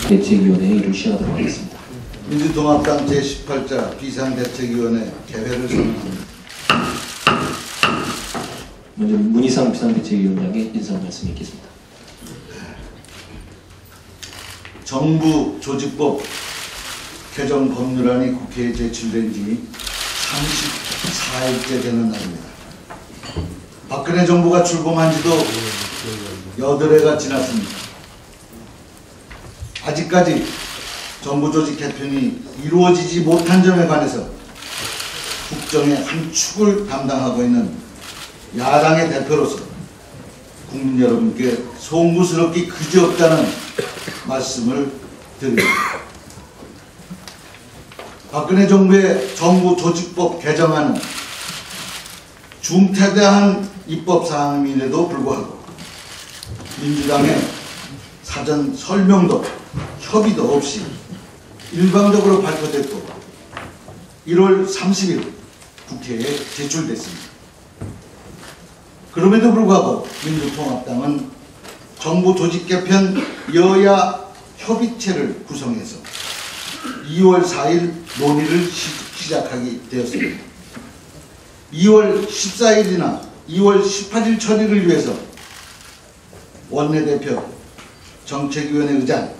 대책위원회 회의를 시작하도록 하겠습니다. 민주통합당 제18자 비상대책위원회 개회를 선언합니다. 먼저 문희상 비상대책위원장의 인사 말씀 있겠습니다. 정부 조직법 개정 법률안이 국회에 제출된 지 34일째 되는 날입니다. 박근혜 정부가 출범한 지도 8해가 지났습니다. 아직까지 정부 조직 개편이 이루어지지 못한 점에 관해서 국정의 한 축을 담당하고 있는 야당의 대표로서 국민 여러분께 송구스럽기 그지없다는 말씀을 드립니다. 박근혜 정부의 정부 조직법 개정안은 중대한 입법사항임에도 불구하고 민주당의 사전 설명도 협의도 없이 일방적으로 발표됐고 1월 30일 국회에 제출됐습니다. 그럼에도 불구하고 민주통합당은 정부 조직 개편 여야 협의체를 구성해서 2월 4일 논의를 시작하게 되었습니다. 2월 14일이나 2월 18일 처리를 위해서 원내대표, 정책위원회 의장,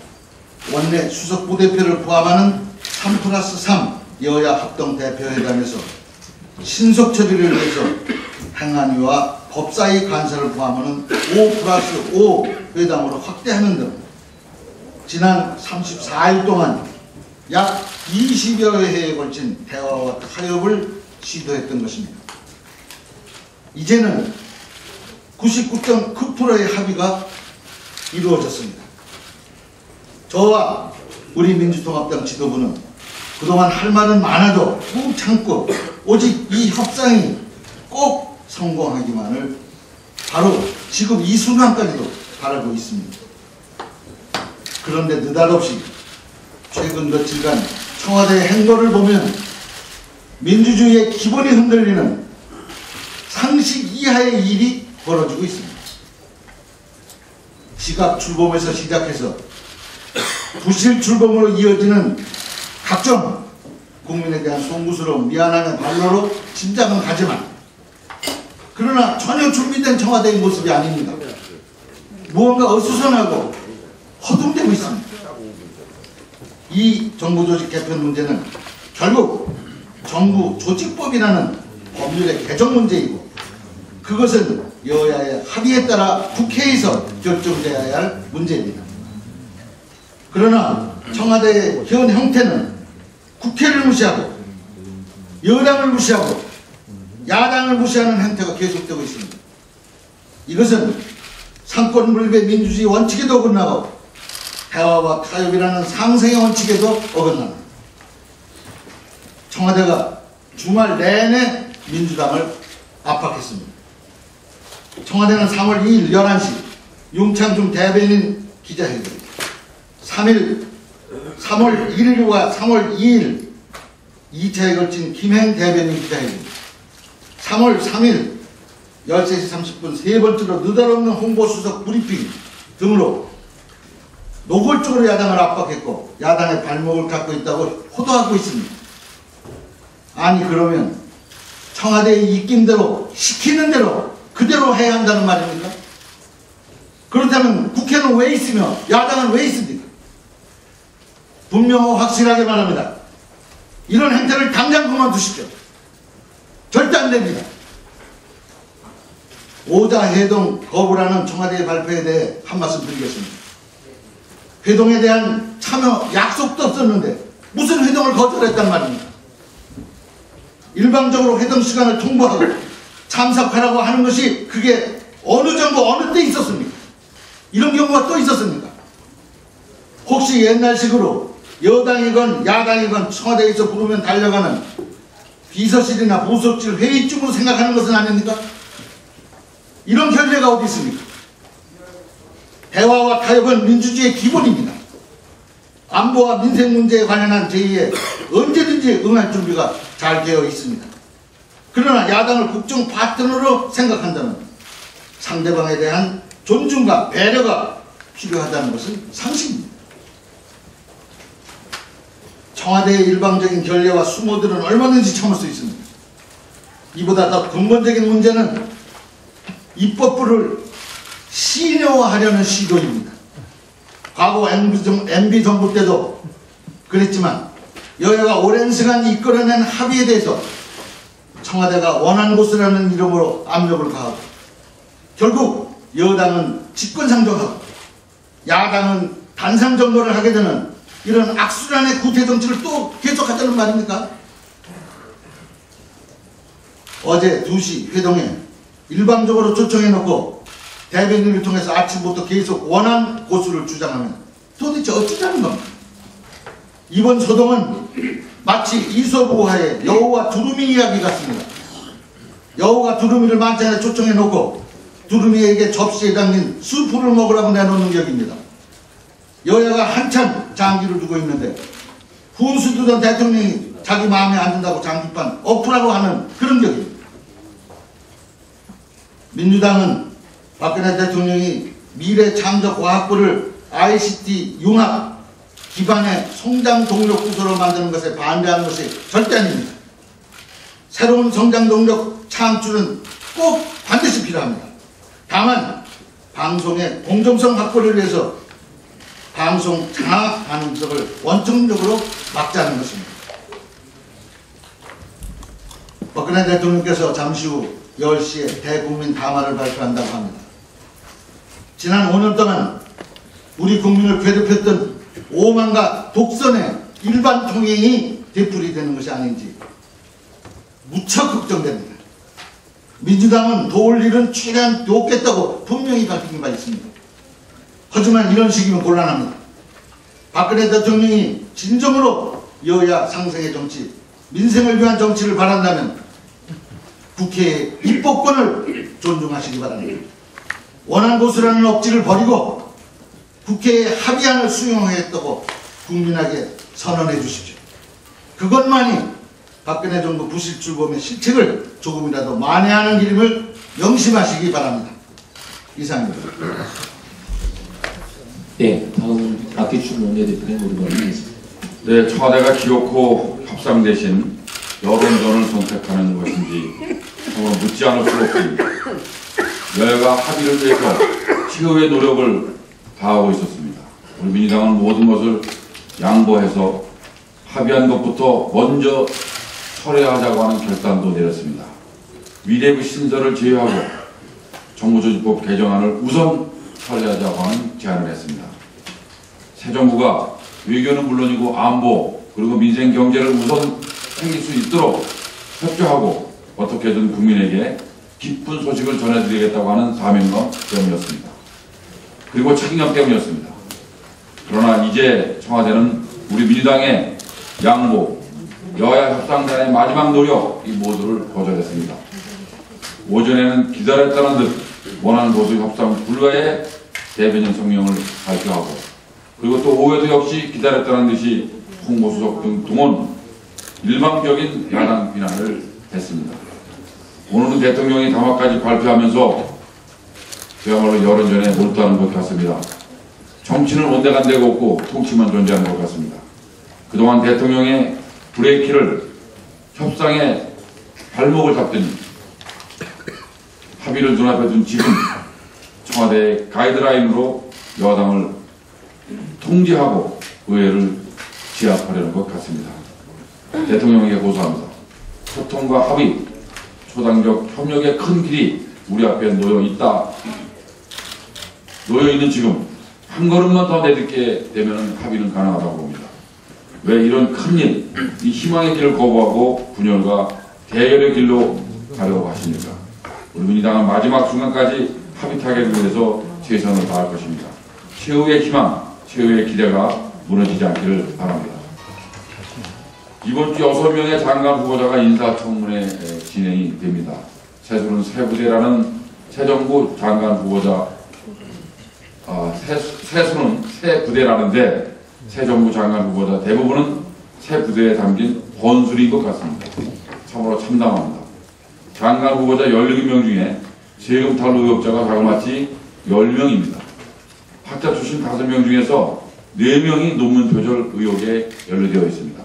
원내 수석부대표를 포함하는 3+3 여야 합동대표회담에서 신속 처리를 위해서 행안위와 법사위 간사를 포함하는 5+5 회담으로 확대하는 등 지난 34일 동안 약 20여 회에 걸친 대화와 타협을 시도했던 것입니다. 이제는 99.9%의 합의가 이루어졌습니다. 저와 우리 민주통합당 지도부는 그동안 할 말은 많아도 꾹 참고 오직 이 협상이 꼭 성공하기만을 바로 지금 이 순간까지도 바라고 있습니다. 그런데 느닷없이 최근 며칠간 청와대의 행보를 보면 민주주의의 기본이 흔들리는 상식 이하의 일이 벌어지고 있습니다. 지각 출범에서 시작해서 부실 출범으로 이어지는 각종 국민에 대한 송구스러운 미안함의 발로로 짐작은 가지만 그러나 전혀 준비된 청와대의 모습이 아닙니다. 무언가 어수선하고 허둥대고 있습니다. 이 정부 조직 개편 문제는 결국 정부 조직법이라는 법률의 개정 문제이고 그것은 여야의 합의에 따라 국회에서 결정되어야 할 문제입니다. 그러나 청와대의 현 형태는 국회를 무시하고 여당을 무시하고 야당을 무시하는 형태가 계속되고 있습니다. 이것은 상권분립의 민주주의 원칙에도 어긋나고 대화와 타협이라는 상생의 원칙에도 어긋납니다. 청와대가 주말 내내 민주당을 압박했습니다. 청와대는 3월 2일 11시 윤창중 대변인 기자회견 3월 1일과 3월 2일 2차에 걸친 김행 대변인 기자회견 3월 3일 13시 30분 세 번째로 느닷없는 홍보수석 브리핑 등으로 노골적으로 야당을 압박했고 야당의 발목을 갖고 있다고 호도하고 있습니다. 아니 그러면 청와대의 입김대로 시키는 대로 그대로 해야 한다는 말입니까? 그렇다면 국회는 왜 있으며 야당은 왜 있습니까? 분명하고 확실하게 말합니다. 이런 행태를 당장 그만두십시오. 절대 안 됩니다. 오자회동 거부라는 청와대의 발표에 대해 한 말씀 드리겠습니다. 회동에 대한 참여 약속도 없었는데 무슨 회동을 거절했단 말입니까? 일방적으로 회동 시간을 통보하고 참석하라고 하는 것이 그게 어느 정도 어느 때 있었습니까? 이런 경우가 또 있었습니까? 혹시 옛날식으로 여당이건 야당이건 청와대에서 부르면 달려가는 비서실이나 부속실 회의쯤으로 생각하는 것은 아닙니까? 이런 결례가 어디 있습니까? 대화와 타협은 민주주의의 기본입니다. 안보와 민생 문제에 관련한 제의에 언제든지 응할 준비가 잘 되어 있습니다. 그러나 야당을 국정 파트너로 생각한다면 상대방에 대한 존중과 배려가 필요하다는 것은 상식입니다. 청와대의 일방적인 결례와 수모들은 얼마든지 참을 수 있습니다. 이보다 더 근본적인 문제는 입법부를 신여화하려는 시도입니다. 과거 MB 정부 때도 그랬지만 여야가 오랜 시간 이끌어낸 합의에 대해서 청와대가 원한 곳이라는 이름으로 압력을 가하고 결국 여당은 직권상정하고 야당은 단상정거를 하게 되는 이런 악순환의 구태정치를 또 계속하자는 말입니까? 어제 2시 회동에 일방적으로 초청해놓고 대변인을 통해서 아침부터 계속 원한 고수를 주장하면 도대체 어쩌자는 겁니까? 이번 소동은 마치 이솝우화의 여우와 두루미 이야기 같습니다. 여우가 두루미를 만찬에 초청해놓고 두루미에게 접시에 담긴 수프를 먹으라고 내놓는 격입니다. 여야가 한참 장기를 두고 있는데 훈수 두던 대통령이 자기 마음에 안 든다고 장기판 엎으라고 하는 그런 격입니다. 민주당은 박근혜 대통령이 미래창조과학부를 ICT 융합 기반의 성장 동력 구조로 만드는 것에 반대하는 것이 절대 아닙니다. 새로운 성장 동력 창출은 꼭 반드시 필요합니다. 다만 방송의 공정성 확보를 위해서 방송 장악 가능성을 원천적으로 막자는 것입니다. 박근혜 대통령께서 잠시 후 10시에 대국민 담화를 발표한다고 합니다. 지난 5년 동안 우리 국민을 괴롭혔던 오만과 독선의 일반 통행이 되풀이되는 것이 아닌지 무척 걱정됩니다. 민주당은 도울 일은 최대한 돕겠다고 분명히 밝힌 바 있습니다. 하지만 이런 식이면 곤란합니다. 박근혜 대통령이 진정으로 여야 상생의 정치, 민생을 위한 정치를 바란다면 국회의 입법권을 존중하시기 바랍니다. 원한 고수라는 억지를 버리고 국회의 합의안을 수용하겠다고 국민에게 선언해 주십시오. 그것만이 박근혜 정부 부실출범의 실책을 조금이라도 만회하는 길임을 명심하시기 바랍니다. 이상입니다. 네, 다음 박기춘 원내대표의 물어보겠습니다. 네, 청와대가 기어코 협상 대신 여론전을 선택하는 것인지 정말 묻지 않을 수 없습니다. 여야가 합의를 위해서 최후의 노력을 다하고 있었습니다. 우리 민주당은 모든 것을 양보해서 합의한 것부터 먼저 철회하자고 하는 결단도 내렸습니다. 위례부 신설을 제외하고 정부조직법 개정안을 우선 처리하자고 하는 제안을 했습니다. 새 정부가 외교는 물론이고 안보 그리고 민생 경제를 우선 챙길 수 있도록 협조하고 어떻게든 국민에게 기쁜 소식을 전해드리겠다고 하는 사명감 때문이었습니다. 그리고 책임감 때문이었습니다. 그러나 이제 청와대는 우리 민주당의 양보, 여야 협상단의 마지막 노력 이 모두를 거절했습니다. 오전에는 기다렸다는 듯 원하는 고수 협상 불가의 대변인 성명을 발표하고 그리고 또 오후에도 역시 기다렸다는 듯이 홍보수석 등 동원 일방적인 야당 비난을 했습니다. 오늘은 대통령이 담화까지 발표하면서 그야말로 여론전에 몰두하는 것 같습니다. 정치는 온데간데가 없고 통치만 존재하는 것 같습니다. 그동안 대통령의 브레이크를 협상에 발목을 잡더니 합의를 눈앞에 둔 지금 청와대의 가이드라인으로 여당을 통제하고 의회를 제압하려는 것 같습니다. 대통령에게 고소합니다. 소통과 합의, 초당적 협력의 큰 길이 우리 앞에 놓여있는 지금 한 걸음만 더 내딛게 되면 합의는 가능하다고 봅니다. 왜 이런 큰일, 이 희망의 길을 거부하고 분열과 대결의 길로 가려고 하십니까? 우리 민주당은 마지막 순간까지 합의 타결을 위해서 최선을 다할 것입니다. 최후의 희망, 최후의 기대가 무너지지 않기를 바랍니다. 이번 주 6명의 장관 후보자가 인사청문회 진행이 됩니다. 세수는 새 부대라는 새 정부 장관 후보자, 세수는 새 부대라는데 새 정부 장관 후보자 대부분은 새 부대에 담긴 번술인 것 같습니다. 참으로 참담합니다. 장관 후보자 17명 중에 세금 탈루 의혹자가 자그마치 10명입니다. 학자 출신 5명 중에서 4명이 논문 표절 의혹에 연루되어 있습니다.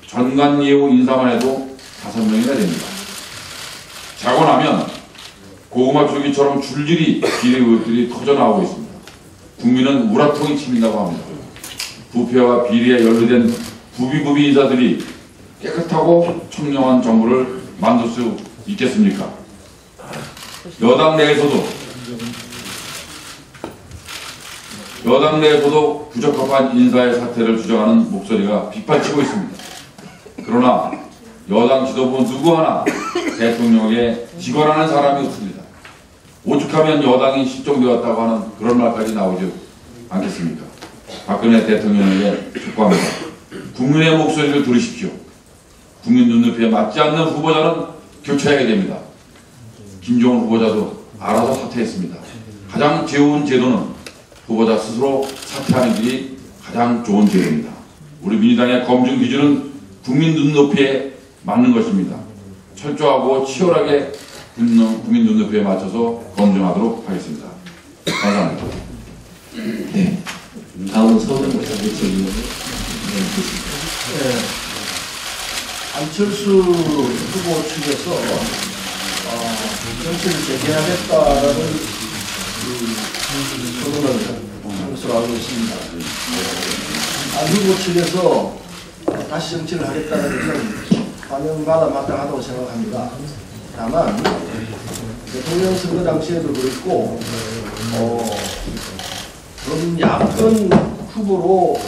전관 예우 인사만 해도 5명이나 됩니다. 자고 나면 고구마 줄기처럼 줄줄이 비리 의혹들이 터져나오고 있습니다. 국민은 우라통이 치민다고 합니다. 부패와 비리에 연루된 부비부비 인사들이 깨끗하고 청렴한 정부를 만들 수 있겠습니까? 여당 내에서도 부적합한 인사의 사태를 주장하는 목소리가 빗발치고 있습니다. 그러나 여당 지도부 누구 하나 대통령에게 직언하는 사람이 없습니다. 오죽하면 여당이 실종되었다고 하는 그런 말까지 나오지 않겠습니까? 박근혜 대통령에게 촉구합니다. 국민의 목소리를 들으십시오. 국민 눈높이에 맞지 않는 후보자는 교체해야 됩니다. 김종인 후보자도 알아서 사퇴했습니다. 가장 좋은 제도는 후보자 스스로 사퇴하는 길이 가장 좋은 제도입니다. 우리 민주당의 검증 기준은 국민 눈높이에 맞는 것입니다. 철저하고 치열하게 국민 눈높이에 맞춰서 검증하도록 하겠습니다. 감사합니다. 네. 다음은 서울대 비상대책위원회 듣겠습니다. 안철수 후보 측에서 정치를 재개하겠다라는 선언을 한 것으로 알고 있습니다. 안 후보 측에서 다시 정치를 하겠다는 것은 반영받아 마땅하다고 생각합니다. 다만 대통령 선거 당시에도 그랬고 그런 야권 후보로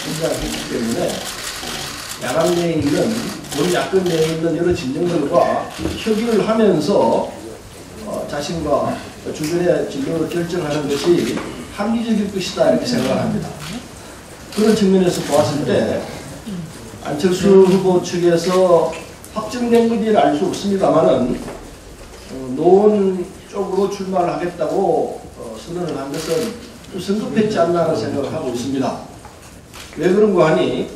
등장했기 때문에 야당 내에 있는 그런 야권 내에 있는 여러 진영들과 협의를 하면서 자신과 주변의 진로를 결정하는 것이 합리적일 것이다 이렇게 생각합니다. 그런 측면에서 보았을 때 안철수 후보 측에서 확정된 건지는 알 수 없습니다만은 노원 쪽으로 출마를 하겠다고 선언을 한 것은 좀 성급했지 않나 하는 생각을 하고 있습니다. 왜 그런가 하니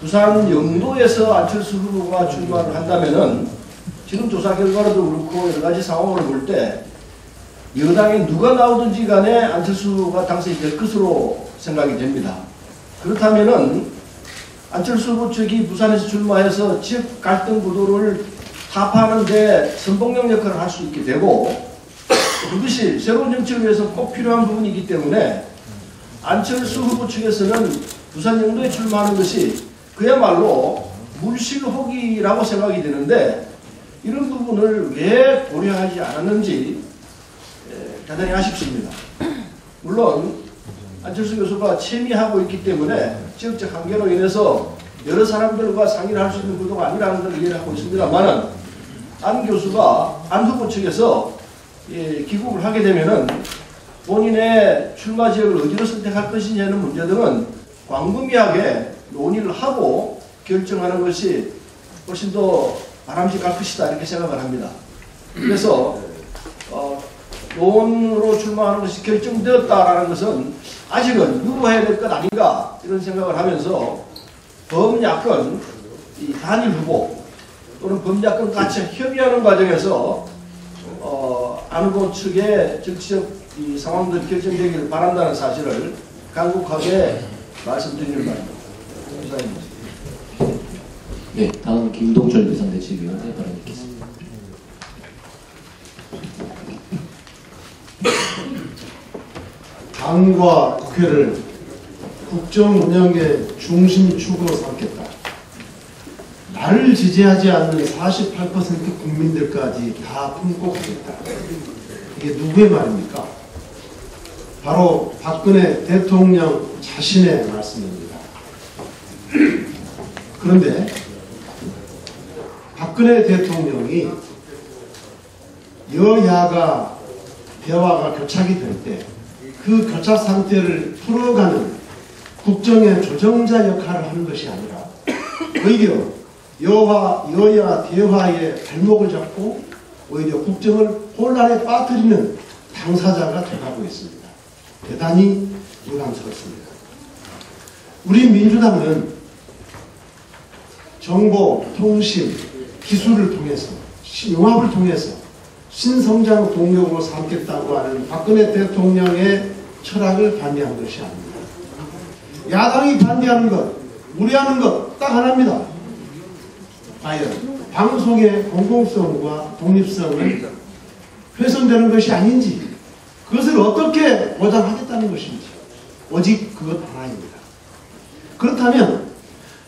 부산 영도에서 안철수 후보가 출마를 한다면은 지금 조사 결과로도 그렇고 여러 가지 상황을 볼 때 여당에 누가 나오든지 간에 안철수 후보가 당선이 될 것으로 생각이 됩니다. 그렇다면은 안철수 후보 측이 부산에서 출마해서 지역 갈등 구도를 타파하는데 선봉령 역할을 할 수 있게 되고 그것이 새로운 정치를 위해서 꼭 필요한 부분이기 때문에 안철수 후보 측에서는 부산 영도에 출마하는 것이 그야말로 물실혹이라고 생각이 되는데 이런 부분을 왜 고려하지 않았는지 대단히 아쉽습니다. 물론 안철수 교수가 취미하고 있기 때문에 지역적 한계로 인해서 여러 사람들과 상의를 할 수 있는 구도가 아니라는 걸 이해를 하고 있습니다만은 안 교수가 안 후보 측에서 기국을 하게 되면은 본인의 출마 지역을 어디로 선택할 것이냐 하는 문제 등은 광범위하게 논의를 하고 결정하는 것이 훨씬 더 바람직할 것이다 이렇게 생각을 합니다. 그래서 노원으로 출마하는 것이 결정되었다라는 것은 아직은 유보해야 될 것 아닌가 이런 생각을 하면서 범야권 단일 후보 또는 범야권 같이 협의하는 과정에서 안 후보 측의 정치적 상황들이 결정되기를 바란다는 사실을 간곡하게 말씀드리는 바입니다. 감사합니다. 네, 다음은 김동철 비상대책위원회 발언 있겠습니다. 당과 국회를 국정 운영의 중심축으로 삼겠다. 나를 지지하지 않는 48% 국민들까지 다 품고 가겠다. 이게 누구의 말입니까? 바로 박근혜 대통령 자신의 말씀입니다. 그런데 박근혜 대통령이 여야가 대화가 교착이 될 때 그 교착 상태를 풀어가는 국정의 조정자 역할을 하는 것이 아니라 오히려 여야 대화의 발목을 잡고 오히려 국정을 혼란에 빠뜨리는 당사자가 돼가고 있습니다. 대단히 유감스럽습니다. 우리 민주당은 정보, 통신, 기술을 통해서 융합을 통해서 신성장 동력으로 삼겠다고 하는 박근혜 대통령의 철학을 반대한 것이 아닙니다. 야당이 반대하는 것, 우려하는 것 딱 하나입니다. 과연 방송의 공공성과 독립성을 훼손되는 것이 아닌지, 그것을 어떻게 보장하겠다는 것인지, 오직 그것 하나입니다. 그렇다면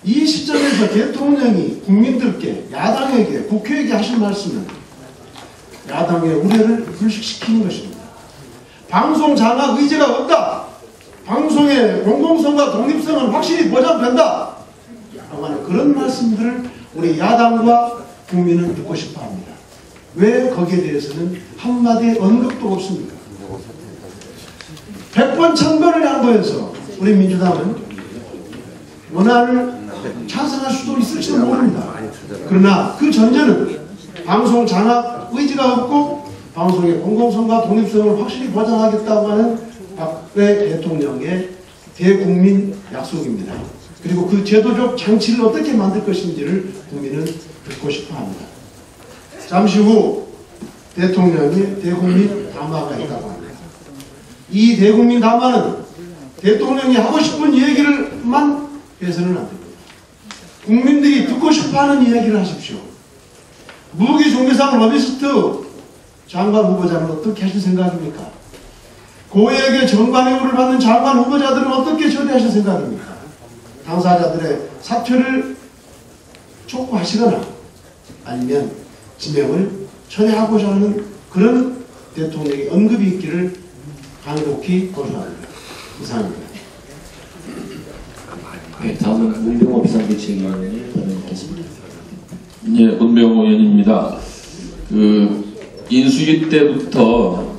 이 시점에서 대통령이 국민들께, 야당에게, 국회에게 하신 말씀은 야당의 우려를 불식시키는 것입니다. 방송 장악 의지가 없다. 방송의 공공성과 독립성은 확실히 보장된다. 라고 하는 그런 말씀들을 우리 야당과 국민은 듣고 싶어 합니다. 왜 거기에 대해서는 한마디 언급도 없습니까? 100번 1000번을 양보해서 우리 민주당은 원안을 찬성할 수도 있을지도 모릅니다. 그러나 그 전제는 방송 장악 의지가 없고 방송의 공공성과 독립성을 확실히 보장하겠다고 하는 박근혜 대통령의 대국민 약속입니다. 그리고 그 제도적 장치를 어떻게 만들 것인지를 국민은 듣고 싶어 합니다. 잠시 후 대통령의 대국민 담화가 있다고 합니다. 이 대국민 담화는 대통령이 하고 싶은 얘기를만 해서는 안 됩니다. 국민들이 듣고 싶어하는 이야기를 하십시오. 무기종교상 로비스트 장관 후보자는 어떻게 하실 생각입니까? 고액의 정관예우를 받는 장관 후보자들은 어떻게 처리하실 생각입니까? 당사자들의 사퇴를 촉구하시거나 아니면 지명을 철회하고자 하는 그런 대통령의 언급이 있기를 간곡히 고소합니다. 이상입니다. 네, 다음은 문병호 비상대책위원장님 발언하겠습니다. 예, 문병호 의원입니다. 인수위 때부터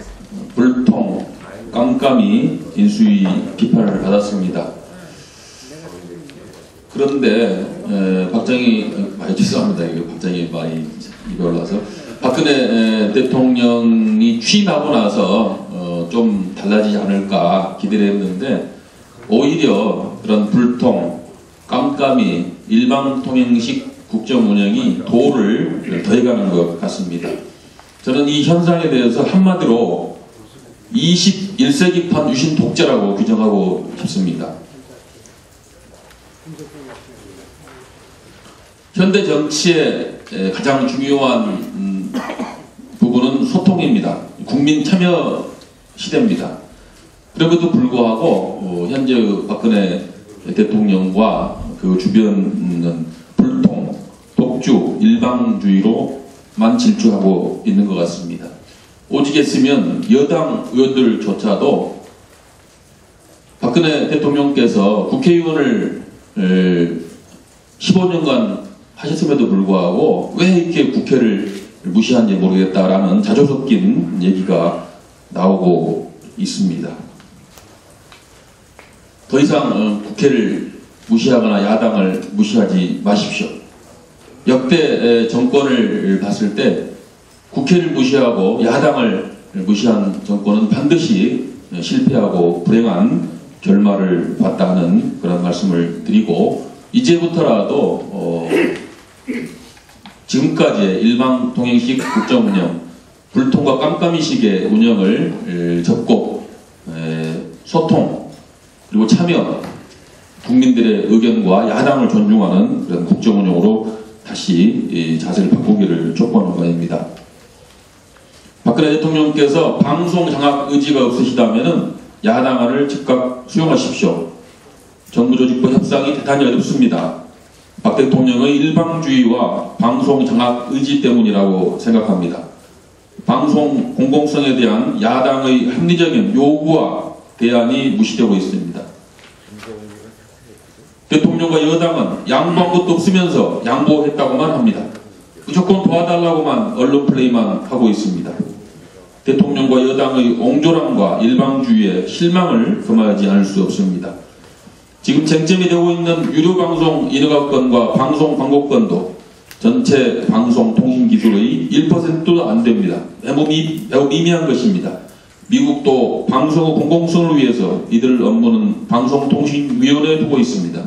불통, 깜깜이 인수위 비판을 받았습니다. 그런데 박정희, 죄송합니다. 이거 박정희 말이 이걸 나서 박근혜 대통령이 취임하고 나서 좀 달라지지 않을까 기대를 했는데 오히려 그런 불통, 깜깜이, 일방통행식 국정 운영이 도를 더해가는 것 같습니다. 저는 이 현상에 대해서 한마디로 21세기판 유신 독재라고 규정하고 싶습니다. 현대 정치의 가장 중요한 부분은 소통입니다. 국민 참여 시대입니다. 그럼에도 불구하고 현재 박근혜 대통령과 그 주변은 불통, 독주, 일방주의로만 질주하고 있는 것 같습니다. 오직 했으면 여당 의원들조차도 박근혜 대통령께서 국회의원을 15년간 하셨음에도 불구하고 왜 이렇게 국회를 무시한지 모르겠다라는 자조 섞인 얘기가 나오고 있습니다. 더 이상 국회를 무시하거나 야당을 무시하지 마십시오. 역대 정권을 봤을 때 국회를 무시하고 야당을 무시한 정권은 반드시 실패하고 불행한 결말을 봤다는 그런 말씀을 드리고, 이제부터라도 지금까지의 일방통행식 국정운영, 불통과 깜깜이식의 운영을 접고 소통 그리고 참여, 국민들의 의견과 야당을 존중하는 그런 국정운영으로 다시 자세를 바꾸기를 촉구하는 바입니다. 박근혜 대통령께서 방송 장악 의지가 없으시다면 야당안을 즉각 수용하십시오. 정부조직부 협상이 대단히 어렵습니다. 박 대통령의 일방주의와 방송 장악 의지 때문이라고 생각합니다. 방송 공공성에 대한 야당의 합리적인 요구와 대안이 무시되고 있습니다. 대통령과 여당은 양보한 것도 없으면서 양보했다고만 합니다. 무조건 도와달라고만 언론 플레이만 하고 있습니다. 대통령과 여당의 옹졸함과 일방주의에 실망을 금하지 않을 수 없습니다. 지금 쟁점이 되고 있는 유료방송 인허가권과 방송 광고권도 전체 방송통신기술의 1%도 안 됩니다. 매우 미미한 것입니다. 미국도 방송의 공공성을 위해서 이들 업무는 방송통신위원회에 두고 있습니다.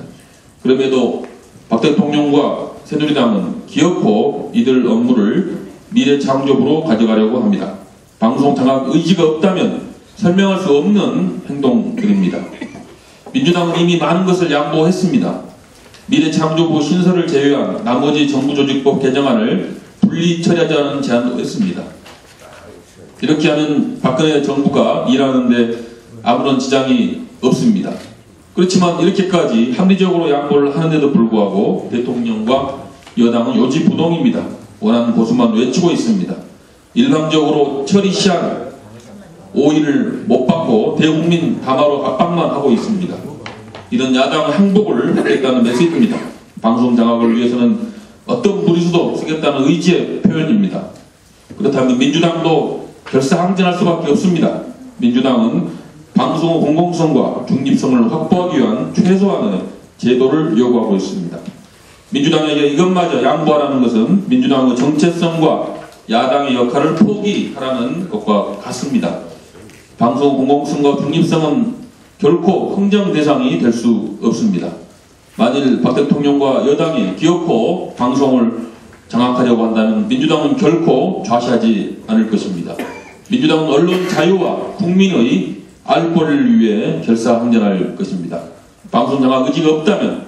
그럼에도 박 대통령과 새누리당은 기어코 이들 업무를 미래창조부로 가져가려고 합니다. 방송 장악 의지가 없다면 설명할 수 없는 행동들입니다. 민주당은 이미 많은 것을 양보했습니다. 미래창조부 신설을 제외한 나머지 정부조직법 개정안을 분리 처리하자는 제안도 했습니다. 이렇게 하면 박근혜 정부가 일하는데 아무런 지장이 없습니다. 그렇지만 이렇게까지 합리적으로 양보를 하는데도 불구하고 대통령과 여당은 요지부동입니다. 원하는 보수만 외치고 있습니다. 일방적으로 처리 시한 5일을 못 받고 대국민 담화로 압박만 하고 있습니다. 이런 야당 항복을 하겠다는 메시지입니다. 방송 장악을 위해서는 어떤 무리수도 쓰겠다는 의지의 표현입니다. 그렇다면 민주당도 결사항전할 수밖에 없습니다. 민주당은 방송의 공공성과 중립성을 확보하기 위한 최소한의 제도를 요구하고 있습니다. 민주당에게 이것마저 양보하라는 것은 민주당의 정체성과 야당의 역할을 포기하라는 것과 같습니다. 방송 공공성과 중립성은 결코 흥정 대상이 될 수 없습니다. 만일 박 대통령과 여당이 기어코 방송을 장악하려고 한다면 민주당은 결코 좌시하지 않을 것입니다. 민주당은 언론 자유와 국민의 알 권리를 위해 결사항전할 것입니다. 방송 장악 의지가 없다면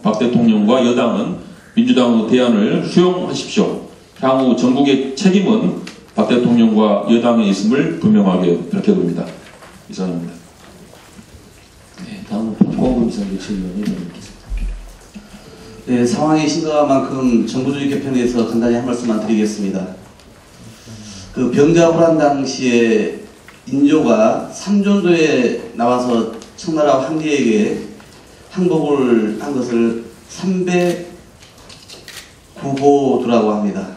박 대통령과 여당은 민주당의 대안을 수용하십시오. 향후 전국의 책임은 박 대통령과 여당에 있음을 분명하게 밝혀둡니다. 이상입니다. 네, 다음은 박광훈 비상대책위원회 드리겠습니다. 네, 상황이 심각한 만큼 정부주의 개편에서 간단히 한 말씀만 드리겠습니다. 그 병자호란 당시에 인조가 삼전도에 나와서 청나라 황제에게 항복을 한 것을 309호도라고 합니다.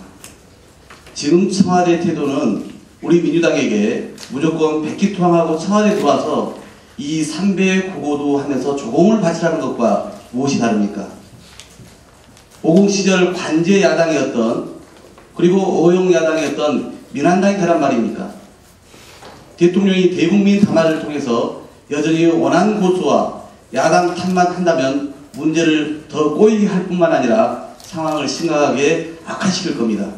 지금 청와대 태도는 우리 민주당에게 무조건 백기토항하고 청와대 들어와서 이 309호도 하면서 조공을 바치라는 것과 무엇이 다릅니까? 50 시절 관제 야당이었던 그리고 어용 야당이었던 민한당이 되란 말입니까? 대통령이 대국민 담화를 통해서 여전히 원한 고수와 야당 탓만 한다면 문제를 더 꼬이게 할 뿐만 아니라 상황을 심각하게 악화시킬 겁니다.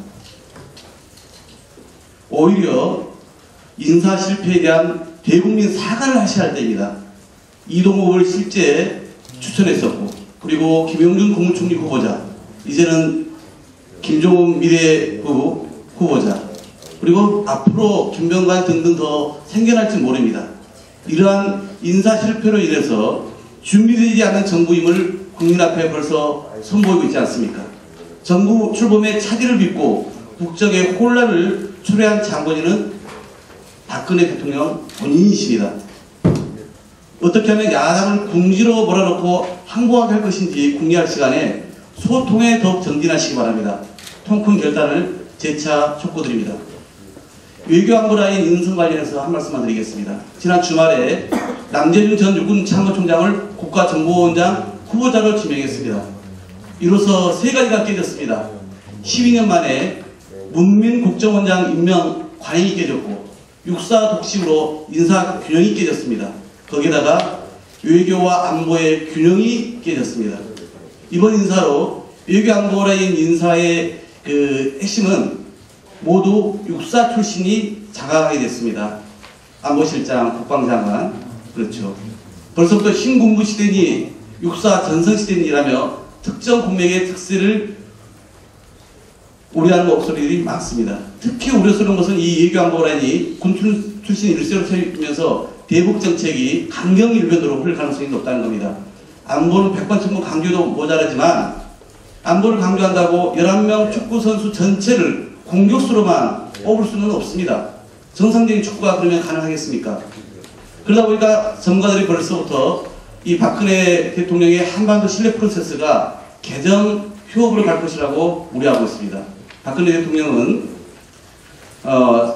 오히려 인사 실패에 대한 대국민 사과를 하셔야 할 때입니다. 이동욱을 실제 추천했었고 그리고 김영준 국무총리 후보자 이제는 김종은 미래부 후보자 그리고 앞으로 김병관 등등 더 생겨날지 모릅니다. 이러한 인사 실패로 인해서 준비되지 않은 정부임을 국민 앞에 벌써 선보이고 있지 않습니까? 정부 출범의 차질을 빚고 국정의 혼란을 초래한 장본인은 박근혜 대통령 본인이십니다. 어떻게 하면 야당을 궁지로 몰아넣고 항복하게 할 것인지 궁리할 시간에 소통에 더욱 정진하시기 바랍니다. 통큰 결단을 재차 촉구드립니다. 외교안보라인 인선 관련해서 한 말씀만 드리겠습니다. 지난 주말에 남재준 전 육군 참모총장을 국가정보원장 후보자로 지명했습니다. 이로써 세 가지가 깨졌습니다. 12년 만에 문민국정원장 임명 관행이 깨졌고 육사 독식으로 인사 균형이 깨졌습니다. 거기에다가 외교와 안보의 균형이 깨졌습니다. 이번 인사로 외교안보라인 인사의 핵심은 모두 육사 출신이 장악하게 됐습니다. 안보실장, 국방장관, 그렇죠. 벌써부터 신군부 시대니 육사 전성시대니라며 특정 공맥의 특세를 우려하는 목소리들이 많습니다. 특히 우려스러운 것은 이 외교안보라인이 군 출신 일세로 차리면서 대북 정책이 강경일변으로 흘릴 가능성이 높다는 겁니다. 안보는 백반천문 강조도 모자라지만 안보를 강조한다고 11명 축구선수 전체를 공격수로만 뽑을 수는 없습니다. 정상적인 축구가 그러면 가능하겠습니까? 그러다 보니까 전문가들이 벌써부터 이 박근혜 대통령의 한반도 신뢰 프로세스가 개정 휴업으로 갈 것이라고 우려하고 있습니다. 박근혜 대통령은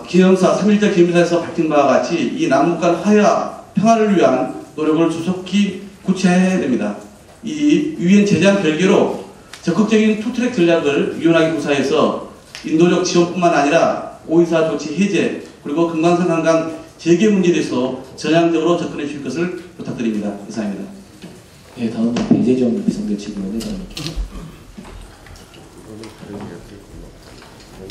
기념사 3.1절 기념사에서 밝힌 바와 같이 이 남북 간 화해와 평화를 위한 노력을 조속히 구체화해야 됩니다. 이 유엔 제재안 별개로 적극적인 투트랙 전략을 유연하게 구사해서 인도적 지원뿐만 아니라 5.24 조치 해제 그리고 금강산 한강 재개 문제에 대해서 전향적으로 접근해 주실 것을 부탁드립니다. 이상입니다. 네, 다음은 배재정 비상대책위원회 드리겠습니다.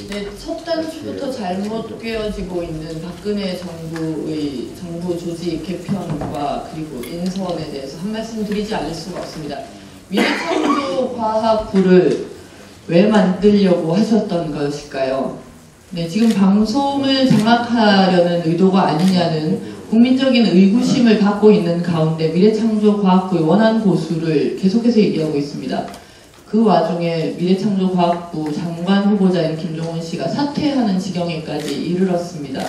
네, 첫 단추부터 잘못 꿰어지고 있는 박근혜 정부의 정부 조직 개편과 그리고 인선에 대해서 한 말씀 드리지 않을 수가 없습니다. 미래창조과학부를 왜 만들려고 하셨던 것일까요? 네, 지금 방송을 장악하려는 의도가 아니냐는 국민적인 의구심을 받고 있는 가운데 미래창조과학부의 원안 보수를 계속해서 얘기하고 있습니다. 그 와중에 미래창조과학부 장관 후보자인 김종원 씨가 사퇴하는 지경에까지 이르렀습니다.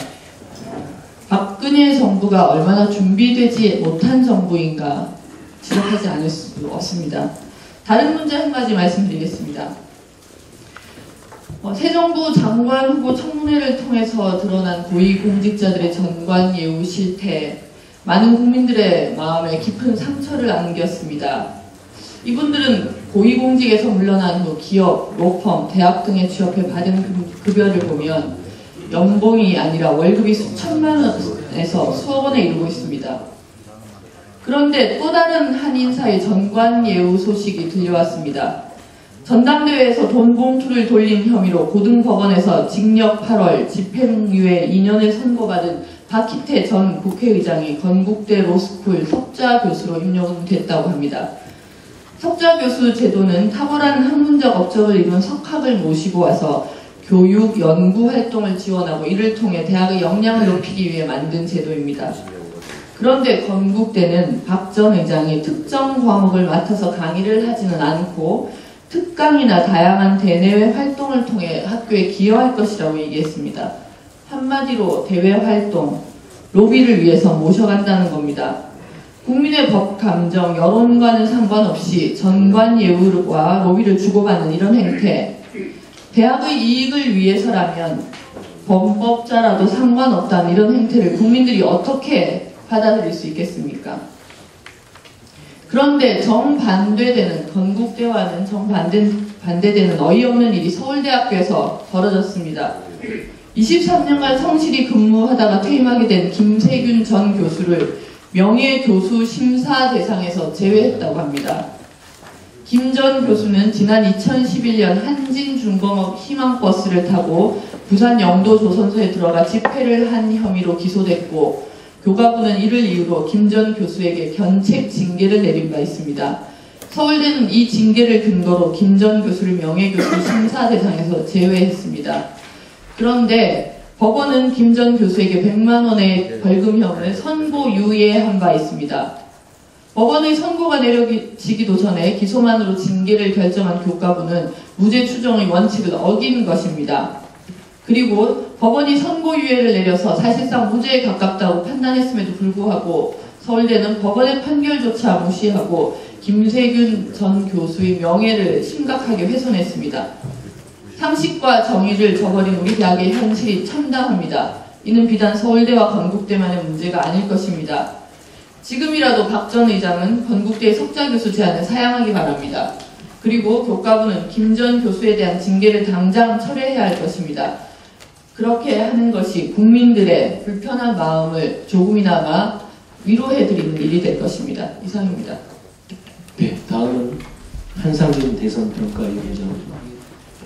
박근혜 정부가 얼마나 준비되지 못한 정부인가 지적하지 않을 수 없습니다. 다른 문제 한 가지 말씀드리겠습니다. 새 정부 장관 후보 청문회를 통해서 드러난 고위공직자들의 전관예우 실태, 많은 국민들의 마음에 깊은 상처를 안겼습니다. 이분들은 고위공직에서 물러난 후 기업, 로펌, 대학 등에 취업해 받은 급여를 보면 연봉이 아니라 월급이 수천만 원에서 수억 원에 이르고 있습니다. 그런데 또 다른 한 인사의 전관예우 소식이 들려왔습니다. 전당대회에서 돈 봉투를 돌린 혐의로 고등법원에서 징역 8월, 집행유예 2년을 선고받은 박희태 전 국회의장이 건국대 로스쿨 석좌 교수로 임용됐다고 합니다. 석좌 교수 제도는 탁월한 학문적 업적을 이룬 석학을 모시고 와서 교육, 연구 활동을 지원하고 이를 통해 대학의 역량을 높이기 위해 만든 제도입니다. 그런데 건국대는 박 전 의장이 특정 과목을 맡아서 강의를 하지는 않고 특강이나 다양한 대내외 활동을 통해 학교에 기여할 것이라고 얘기했습니다. 한마디로 대외 활동, 로비를 위해서 모셔간다는 겁니다. 국민의 법 감정, 여론과는 상관없이 전관예우와 로비를 주고받는 이런 행태, 대학의 이익을 위해서라면 범법자라도 상관없다는 이런 행태를 국민들이 어떻게 받아들일 수 있겠습니까? 그런데 정반대되는, 건국대와는 정반대되는 어이없는 일이 서울대학교에서 벌어졌습니다. 23년간 성실히 근무하다가 퇴임하게 된 김세균 전 교수를 명예교수 심사 대상에서 제외했다고 합니다. 김 전 교수는 지난 2011년 한진중공업 희망버스를 타고 부산 영도조선소에 들어가 집회를 한 혐의로 기소됐고 교과부는 이를 이유로 김 전 교수에게 견책 징계를 내린 바 있습니다. 서울대는 이 징계를 근거로 김 전 교수를 명예교수 심사 대상에서 제외했습니다. 그런데 법원은 김 전 교수에게 100만 원의 벌금형을 선고유예한 바 있습니다. 법원의 선고가 내려지기도 전에 기소만으로 징계를 결정한 교과부는 무죄 추정의 원칙을 어긴 것입니다. 그리고 법원이 선고유예를 내려서 사실상 무죄에 가깝다고 판단했음에도 불구하고 서울대는 법원의 판결조차 무시하고 김세균 전 교수의 명예를 심각하게 훼손했습니다. 상식과 정의를 저버린 우리 대학의 현실이 참담합니다. 이는 비단 서울대와 건국대만의 문제가 아닐 것입니다. 지금이라도 박 전 의장은 건국대의 석좌 교수 제안을 사양하기 바랍니다. 그리고 교과부는 김 전 교수에 대한 징계를 당장 철회해야 할 것입니다. 그렇게 하는 것이 국민들의 불편한 마음을 조금이나마 위로해드리는 일이 될 것입니다. 이상입니다. 네, 다음은 한상진 대선평가위원장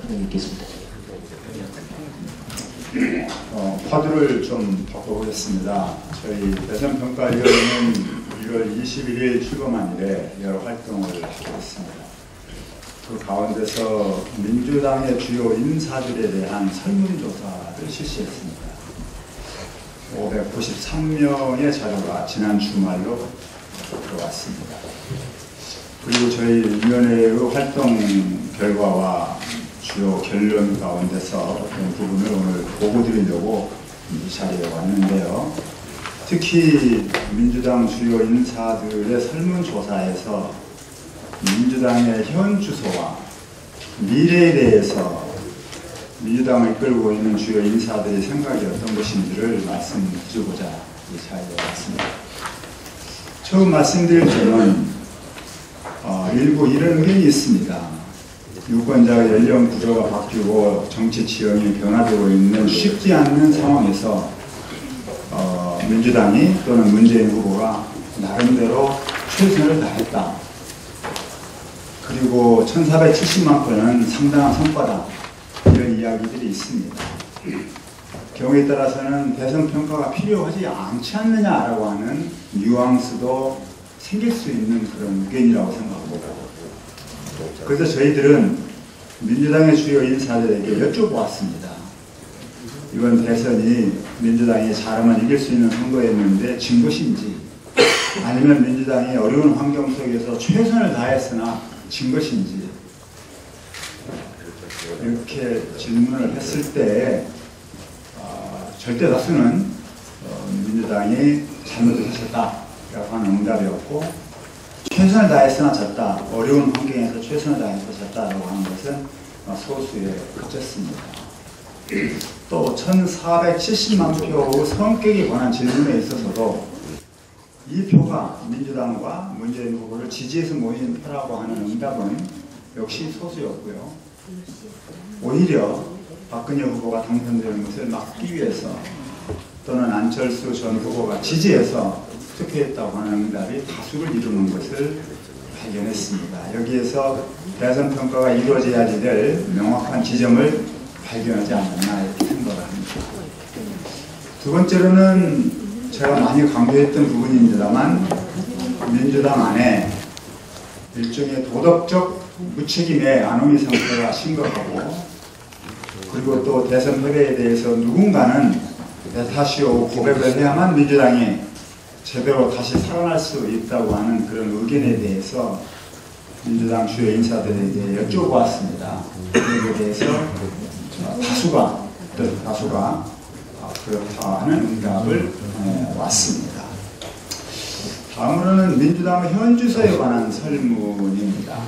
하겠습니다. 화두를 좀 바꿔보겠습니다. 저희 대선평가위원회는 1월 21일 출범한 이래 여러 활동을 하고 있습니다. 그 가운데서 민주당의 주요 인사들에 대한 설문조사를 실시했습니다. 593명의 자료가 지난 주말로 들어왔습니다. 그리고 저희 위원회의 활동 결과와 주요 결론 가운데서 어떤 부분을 오늘 보고 드리려고 이 자리에 왔는데요. 특히 민주당 주요 인사들의 설문조사에서 민주당의 현 주소와 미래에 대해서 민주당을 이끌고 있는 주요 인사들의 생각이 어떤 것인지를 말씀드리고자 이 자리에 왔습니다. 처음 말씀드릴 점은 일부 이런 의견이 있습니다. 유권자의 연령 구조가 바뀌고 정치 지형이 변화되고 있는 쉽지 않는 상황에서 민주당이 또는 문재인 후보가 나름대로 최선을 다했다. 그리고 1470만 표는 상당한 성과다. 이런 이야기들이 있습니다. 경우에 따라서는 대선 평가가 필요하지 않지 않느냐라고 하는 뉘앙스도 생길 수 있는 그런 의견이라고 생각합니다. 그래서 저희들은 민주당의 주요 인사들에게 여쭤보았습니다. 이번 대선이 민주당이 잘하면 이길 수 있는 선거였는데 진 것인지, 아니면 민주당이 어려운 환경 속에서 최선을 다했으나 진 것인지, 이렇게 질문을 했을 때 절대 다수는 민주당이 잘못을 하셨다라고 하는 응답이었고, 최선을 다했으나 졌다, 어려운 환경에서 최선을 다해서 졌다라고 하는 것은 소수에 그쳤습니다. 또 1470만 표의 성격에 관한 질문에 있어서도 이 표가 민주당과 문재인 후보를 지지해서 모인 표라고 하는 응답은 역시 소수였고요. 오히려 박근혜 후보가 당선되는 것을 막기 위해서 또는 안철수 전 후보가 지지해서 투표했다고 하는 응답이 다수를 이루는 것을 발견했습니다. 여기에서 대선 평가가 이루어져야 될 명확한 지점을 발견하지 않았나 이렇게 생각을 합니다. 두 번째로는 제가 많이 강조했던 부분입니다만, 민주당 안에 일종의 도덕적 무책임의 아노미 상태가 심각하고, 그리고 또 대선 패배에 대해서 누군가는 대타시오 고백을 해야만 민주당이 제대로 다시 살아날 수 있다고 하는 그런 의견에 대해서 민주당 주요 인사들에게 여쭤보았습니다. 그에 대해서 다수가 그렇다 하는 응답을 왔습니다. 다음으로는 민주당 현주소에 관한 설문입니다.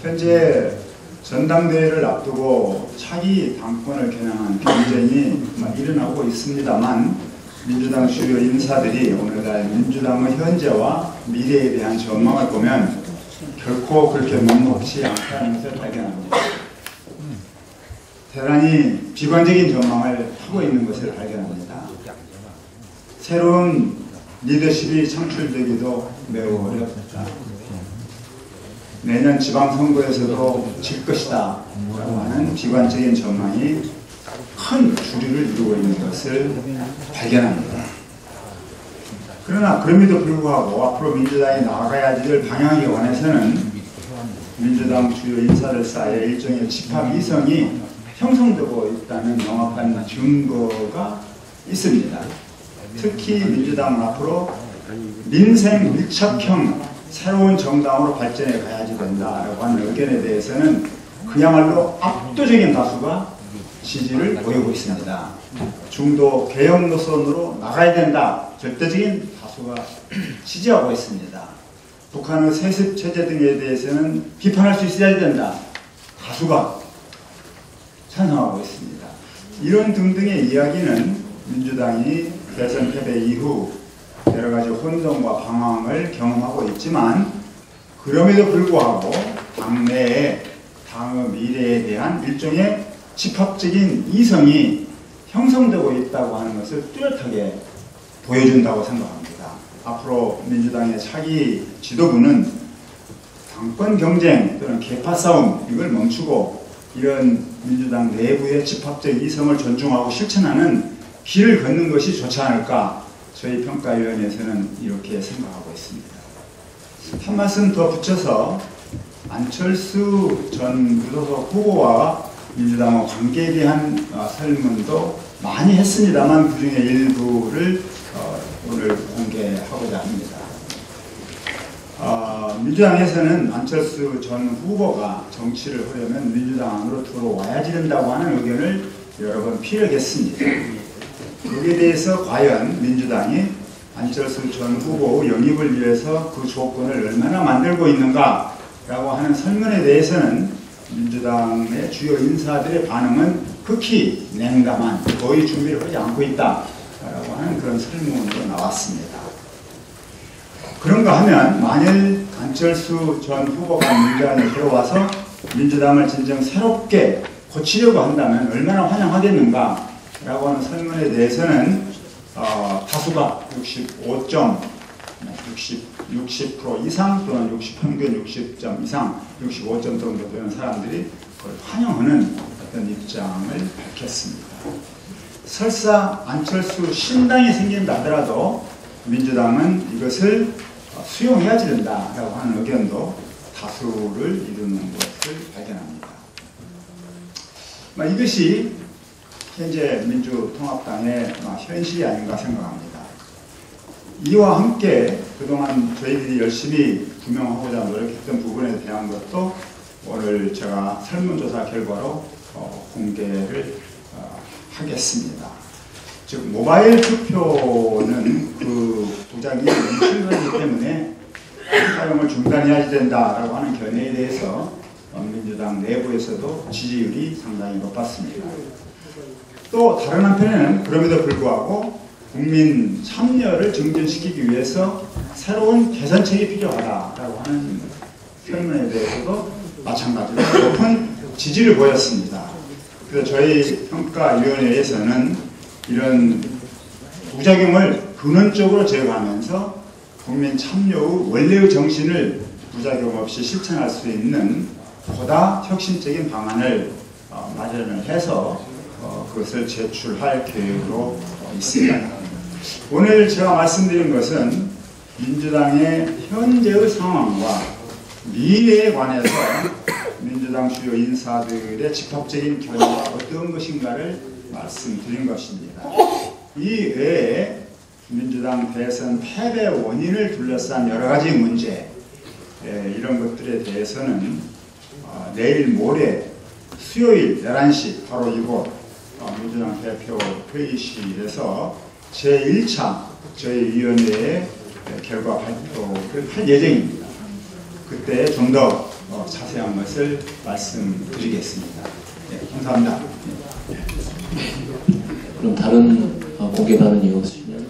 현재 전당대회를 앞두고 차기 당권을 겨냥한 경쟁이 일어나고 있습니다만, 민주당 주요 인사들이 오늘날 민주당의 현재와 미래에 대한 전망을 보면 결코 그렇게 녹록지 않다는 것을 발견합니다. 대단히 비관적인 전망을 하고 있는 것을 발견합니다. 새로운 리더십이 창출되기도 매우 어렵다. 내년 지방선거에서도 질 것이다 라고 하는 비관적인 전망이 큰 주류를 이루고 있는 것을 발견합니다. 그러나 그럼에도 불구하고 앞으로 민주당이 나아가야 될 방향에 관해서는 민주당 주요 인사들 사이에 일종의 집합 이성이 형성되고 있다는 명확한 증거가 있습니다. 특히 민주당은 앞으로 민생 밀착형 새로운 정당으로 발전해 가야지 된다라고 하는 의견에 대해서는 그야말로 압도적인 다수가 지지를 보이고 있습니다. 중도 개혁 노선으로 나가야 된다, 절대적인 다수가 지지하고 있습니다. 북한의 세습 체제 등에 대해서는 비판할 수 있어야 된다, 다수가 찬성하고 있습니다. 이런 등등의 이야기는 민주당이 대선 패배 이후 여러 가지 혼돈과 방황을 경험하고 있지만, 그럼에도 불구하고 당내에 당의 미래에 대한 일종의 집합적인 이성이 형성되고 있다고 하는 것을 뚜렷하게 보여준다고 생각합니다. 앞으로 민주당의 차기 지도부는 당권 경쟁 또는 계파 싸움 이걸 멈추고 이런 민주당 내부의 집합적 이성을 존중하고 실천하는 길을 걷는 것이 좋지 않을까, 저희 평가위원회에서는 이렇게 생각하고 있습니다. 한 말씀 더 붙여서 안철수 전 무소속 후보와 민주당의 관계에 대한 설문도 많이 했습니다만, 그 중에 일부를 오늘 공개하고자 합니다. 민주당에서는 안철수 전 후보가 정치를 하려면 민주당 안으로 들어와야 된다고 하는 의견을 여러 번 피력했습니다. 거기에 대해서 과연 민주당이 안철수 전 후보 영입을 위해서 그 조건을 얼마나 만들고 있는가 라고 하는 설문에 대해서는 민주당의 주요 인사들의 반응은 극히 냉담한, 거의 준비를 하지 않고 있다 라고 하는 그런 설문으로 나왔습니다. 그런가 하면 만일 안철수 전 후보가 민주당에 들어와서 민주당을 진정 새롭게 고치려고 한다면 얼마나 환영하겠는가 라고 하는 설문에 대해서는 다수가 60% 이상 또는 평균 60점 이상 65점 정도 되는 사람들이 그걸 환영하는 어떤 입장을 밝혔습니다. 설사 안철수 신당이 생긴다 하더라도 민주당은 이것을 수용해야 된다라고 하는 의견도 다수를 이루는 것을 발견합니다. 이것이 현재 민주통합당의 현실이 아닌가 생각합니다. 이와 함께 그동안 저희들이 열심히 규명하고자 노력했던 부분에 대한 것도 오늘 제가 설문조사 결과로 공개를 하겠습니다. 즉 모바일 투표는 그 도장이 실패하기 때문에 사용을 중단해야 된다라고 하는 견해에 대해서 민주당 내부에서도 지지율이 상당히 높았습니다. 또 다른 한편에는 그럼에도 불구하고 국민 참여를 증진시키기 위해서 새로운 개선책이 필요하다라고 하는 설문에 대해서도 마찬가지로 높은 지지를 보였습니다. 그래서 저희 평가위원회에서는 이런 부작용을 근원적으로 제거하면서 국민 참여의 원래의 정신을 부작용 없이 실천할 수 있는 보다 혁신적인 방안을 마련을 해서 그것을 제출할 계획으로 있습니다. 오늘 제가 말씀드린 것은 민주당의 현재의 상황과 미래에 관해서 민주당 주요 인사들의 집합적인 견해가 어떤 것인가를 말씀드린 것입니다. 이 외에 민주당 대선 패배 원인을 둘러싼 여러 가지 문제, 이런 것들에 대해서는 내일 모레 수요일 11시 바로 이곳 민주당 대표 회의실에서 제1차 저희 위원회의 결과 발표를 할 예정입니다. 그때 좀 더 자세한 것을 말씀드리겠습니다. 감사합니다. 그럼 다른 공개 발언이 없으시면